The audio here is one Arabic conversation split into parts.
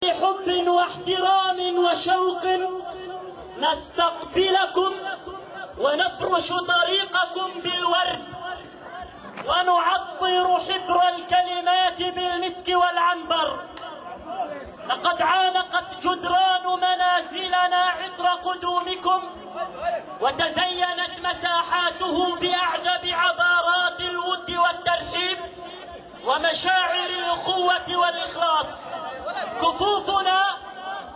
بحب واحترام وشوق نستقبلكم ونفرش طريقكم بالورد ونعطر حبر الكلمات بالمسك والعنبر. لقد عانقت جدران منازلنا عطر قدومكم وتزينت مساحاته بأعذب عبارات الود والترحيب ومشاعر الأخوة والإخلاص. كفوفنا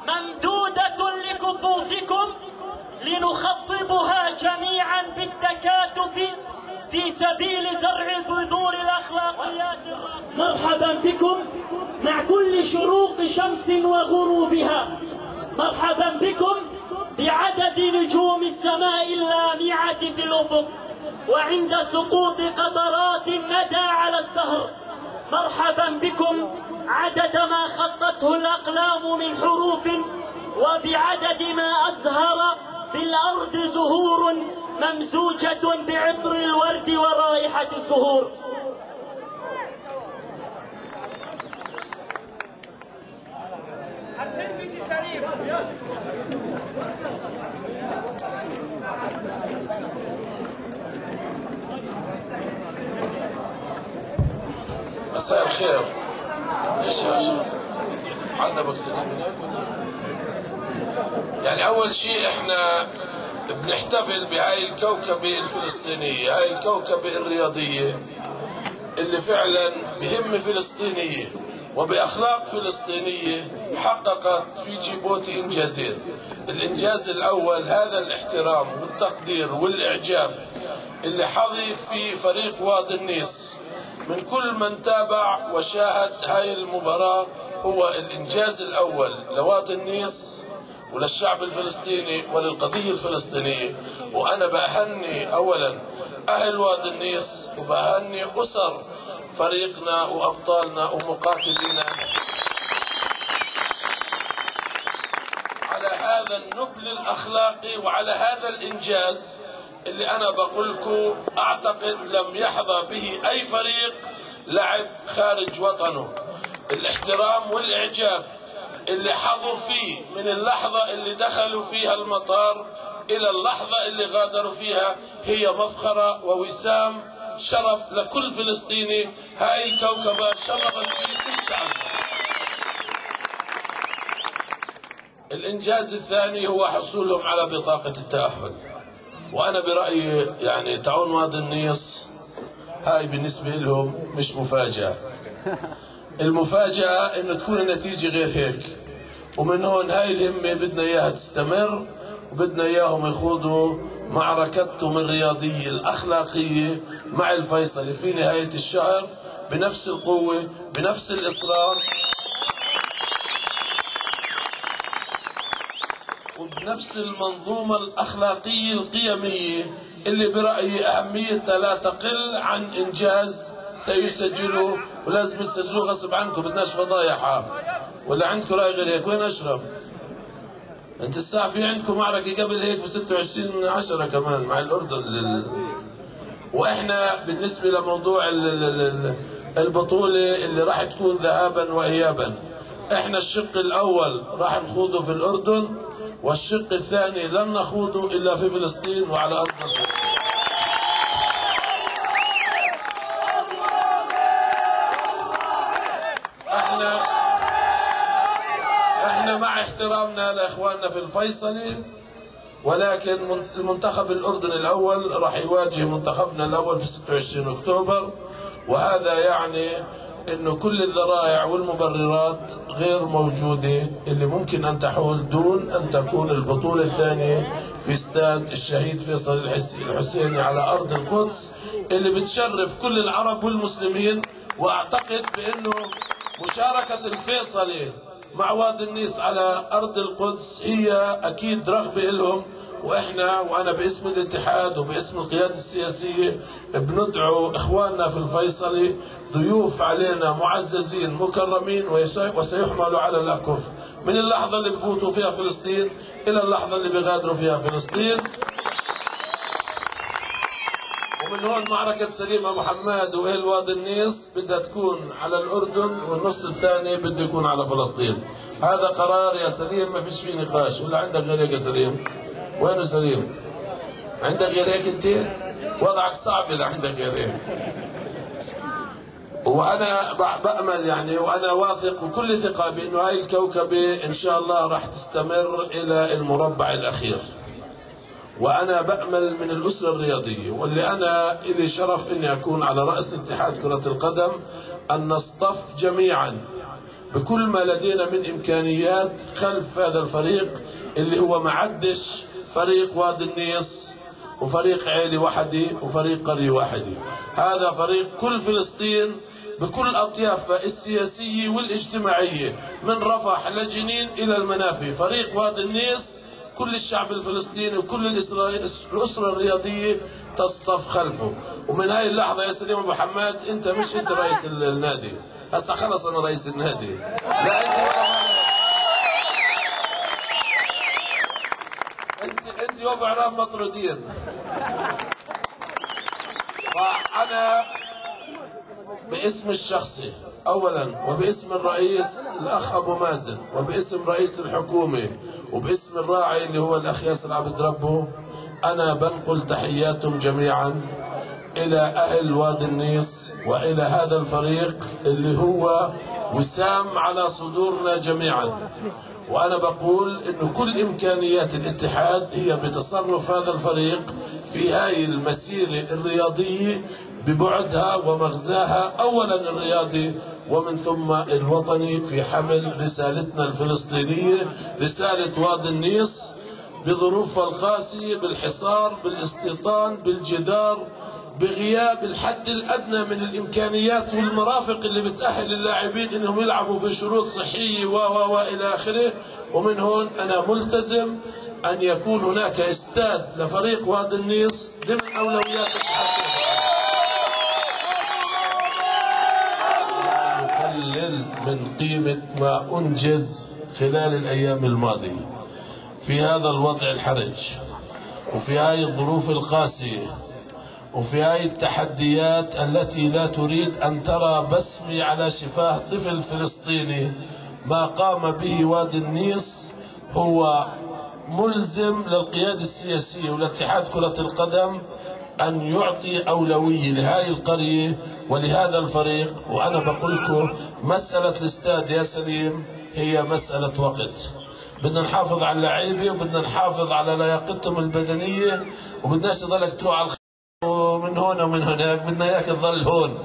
ممدودة لكفوفكم لنخطبها جميعا بالتكاتف في سبيل زرع بذور الأخلاقيات الراقية. مرحبا بكم مع كل شروق شمس وغروبها. مرحبا بكم بعدد نجوم السماء اللامعة في الأفق وعند سقوط قطرات الندى على السهر. مرحبا بكم عدد ما خطته الأقلام من حروف وبعدد ما أزهر بالأرض زهور ممزوجة بعطر الورد ورائحة الزهور. مساء الخير. ايش يا شيخ؟ عندنا بكسلين يعني اول شيء احنا بنحتفل بهاي الكوكبة الفلسطينية، هاي الكوكبة الرياضية اللي فعلا بهم فلسطينية وبأخلاق فلسطينية حققت في جيبوتي إنجازين. الإنجاز الأول هذا الاحترام والتقدير والإعجاب اللي حظي في فريق وادي النيس من كل من تابع وشاهد هاي المباراة. هو الإنجاز الأول لوادي النيس وللشعب الفلسطيني وللقضية الفلسطينية. وأنا بأهني أولا أهل وادي النيس وبأهني أسر فريقنا وأبطالنا ومقاتلينا على هذا النبل الأخلاقي وعلى هذا الإنجاز اللي أنا بقولكم أعتقد لم يحظى به أي فريق لعب خارج وطنه. الاحترام والإعجاب اللي حظوا فيه من اللحظة اللي دخلوا فيها المطار إلى اللحظة اللي غادروا فيها هي مفخرة ووسام شرف لكل فلسطيني. هاي الكوكبة شرفت فيه كل شعبنا. الإنجاز الثاني هو حصولهم على بطاقة التأهل. وأنا برأيي يعني تعاون وادي النيس هاي بالنسبة لهم مش مفاجأة. المفاجأة إنه تكون النتيجة غير هيك. ومن هون هاي الهمة بدنا إياها تستمر وبدنا إياهم يخوضوا معركتهم الرياضية الأخلاقية مع الفيصلي في نهاية الشهر بنفس القوة بنفس الإصرار وبنفس المنظومة الأخلاقية القيمية اللي برأيي أهميتها لا تقل عن إنجاز سيسجله ولازم يسجلوه غصب عنكم. بدناش فضايح ولا عندكم رأي غير هيك؟ وين أشرف؟ أنت الساعة في عندكم معركة قبل هيك في 26/10 كمان مع الأردن وإحنا بالنسبة لموضوع البطولة اللي راح تكون ذهابا وإيابا إحنا الشق الأول راح نخوضه في الأردن والشق الثاني لن نخوضه إلا في فلسطين وعلى أرض فلسطين. احنا مع احترامنا لاخواننا في الفيصلي ولكن المنتخب الاردني الاول راح يواجه منتخبنا الاول في 26 اكتوبر. وهذا يعني انه كل الذرائع والمبررات غير موجوده اللي ممكن ان تحول دون ان تكون البطوله الثانيه في استاد الشهيد فيصل الحسيني على ارض القدس اللي بتشرف كل العرب والمسلمين. واعتقد بانه مشاركه الفيصلي مع وادي النيس على أرض القدس هي أكيد رغبة لهم. وأنا باسم الاتحاد وباسم القيادة السياسية بندعو إخواننا في الفيصلي ضيوف علينا معززين مكرمين وسيحملوا على الأكف من اللحظة اللي بفوتوا فيها فلسطين إلى اللحظة اللي بيغادروا فيها فلسطين. ومن هون معركة سليم أبو حماد وأهل وادي النيس بدها تكون على الأردن، والنص الثاني بده يكون على فلسطين. هذا قرار يا سليم ما فيش فيه نقاش. ولا عندك غير هيك يا سليم؟ وينه سليم؟ عندك غير هيك أنت؟ وضعك صعب إذا عندك غير هيك. وأنا بأمل يعني، وأنا واثق وكل ثقة بأنه هاي الكوكبة إن شاء الله راح تستمر إلى المربع الأخير. وأنا بأمل من الأسرة الرياضية، واللي أنا إلي شرف إني أكون على رأس اتحاد كرة القدم، أن نصطف جميعا بكل ما لدينا من إمكانيات خلف هذا الفريق اللي هو معدش فريق وادي النيس وفريق عيلة وحدي وفريق قرية وحدي. هذا فريق كل فلسطين بكل أطيافها السياسية والاجتماعية، من رفح لجنين إلى المنافي. فريق وادي النيس كل الشعب الفلسطيني وكل الأسرة الرياضية تصطف خلفه. ومن هاي اللحظة يا سليم أبو حماد، أنت مش أنت رئيس النادي، هسا خلص أنا رئيس النادي، لا أنت ولا أنت وابو عرام مطرودين. فأنا باسم الشخصي أولا، وباسم الرئيس الأخ أبو مازن، وباسم رئيس الحكومة، وباسم الراعي اللي هو الأخ ياسر عبد ربه، أنا بنقل تحياتهم جميعا إلى أهل وادي النيس وإلى هذا الفريق اللي هو وسام على صدورنا جميعا. وأنا بقول إنه كل إمكانيات الاتحاد هي بتصرف هذا الفريق في هاي المسيرة الرياضية ببعدها ومغزاها، أولا الرياضي ومن ثم الوطني، في حمل رسالتنا الفلسطينية، رسالة وادي النيس بظروفها القاسية، بالحصار، بالاستيطان، بالجدار، بغياب الحد الأدنى من الإمكانيات والمرافق اللي بتأهل اللاعبين إنهم يلعبوا في شروط صحية وإلى آخره. ومن هون أنا ملتزم أن يكون هناك استاد لفريق وادي النيس ضمن أولويات الاتحاد. يقلل من قيمة ما أنجز خلال الأيام الماضية في هذا الوضع الحرج، وفي هاي الظروف القاسية، وفي هاي التحديات التي لا تريد أن ترى بسمة على شفاه طفل فلسطيني. ما قام به وادي النيس هو ملزم للقيادة السياسية ولاتحاد كرة القدم أن يعطي أولوية لهذه القرية ولهذا الفريق. وأنا بقول لكم مسألة الاستاد يا سليم هي مسألة وقت. بدنا نحافظ على اللعيبة، وبدنا نحافظ على لياقتهم البدنية، وبدناش تضلك تروح على ومن هون ومن هناك، بدنا اياك تظل هون.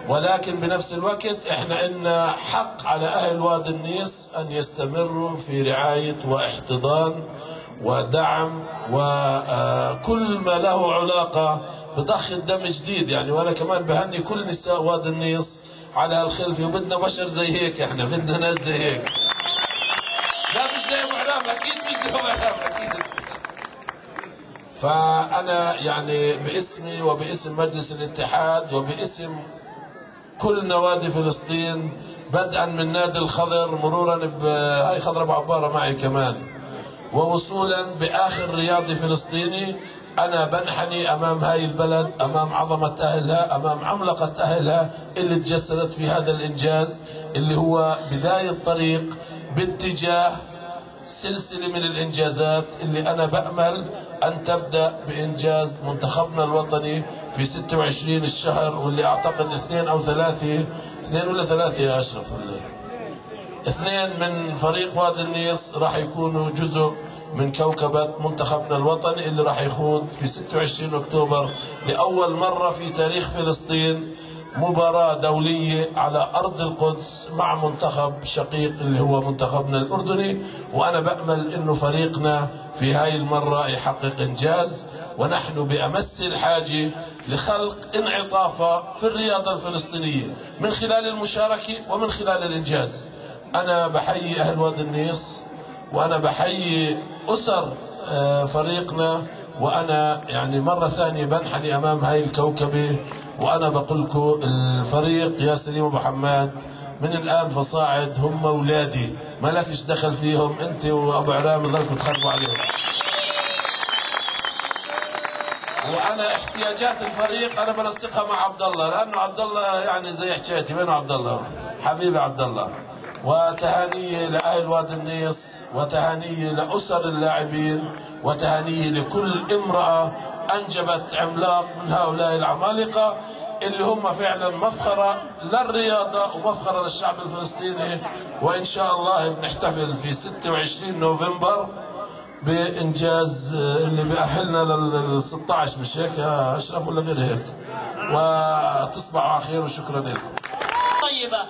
ولكن بنفس الوقت احنا إلنا حق على أهل وادي النيس أن يستمروا في رعاية واحتضان ودعم وكل ما له علاقة بضخ الدم جديد يعني. وأنا كمان بهني كل نساء وادي النيس على هالخلفة، وبدنا بشر زي هيك، احنا بدنا ناس زي هيك. لا مش زي أبو عرام، أكيد مش زي أبو عرام أكيد. فأنا يعني باسمي وباسم مجلس الاتحاد وباسم كل نوادي فلسطين، بدءا من نادي الخضر مرورا بهاي خضر ابو عباره معي كمان، ووصولا باخر رياضي فلسطيني، انا بنحني امام هاي البلد، امام عظمه اهلها، امام عملاقه اهلها اللي تجسدت في هذا الانجاز اللي هو بدايه طريق باتجاه سلسله من الانجازات اللي انا بامل أن تبدأ بإنجاز منتخبنا الوطني في 26 الشهر، واللي أعتقد 2 أو 3 يا أشرف، 2 من فريق وادي النيس راح يكونوا جزء من كوكبة منتخبنا الوطني اللي راح يخوض في 26 أكتوبر لأول مرة في تاريخ فلسطين مباراة دولية على أرض القدس مع منتخب شقيق اللي هو منتخبنا الأردني. وأنا بأمل إنه فريقنا في هاي المرة يحقق إنجاز، ونحن بأمس الحاجة لخلق انعطافة في الرياضة الفلسطينية من خلال المشاركة ومن خلال الإنجاز. أنا بحيي أهل وادي النيس، وأنا بحيي أسر فريقنا، وأنا يعني مرة ثانية بنحني أمام هاي الكوكبة. وأنا بقول لكم الفريق يا سليم أبو حماد من الآن فصاعد هم أولادي، ما لكش دخل فيهم، أنت وأبو عرام ضلكم تخربوا عليهم. وانا احتياجات الفريق انا بنسقها مع عبد الله، لانه عبد الله يعني زي حكايتي. وين عبد الله؟ حبيبي عبد الله. وتهانيه لاهل وادي النيص، وتهانيه لاسر اللاعبين، وتهانيه لكل امراه انجبت عملاق من هؤلاء العمالقه اللي هم فعلا مفخره للرياضه ومفخره للشعب الفلسطيني. وان شاء الله بنحتفل في 26 نوفمبر بإنجاز اللي بيأهلنا لل 16، مش هيك يا أشرف ولا غير هيك؟ وتصبحوا على خير وشكرا لكم. طيبة.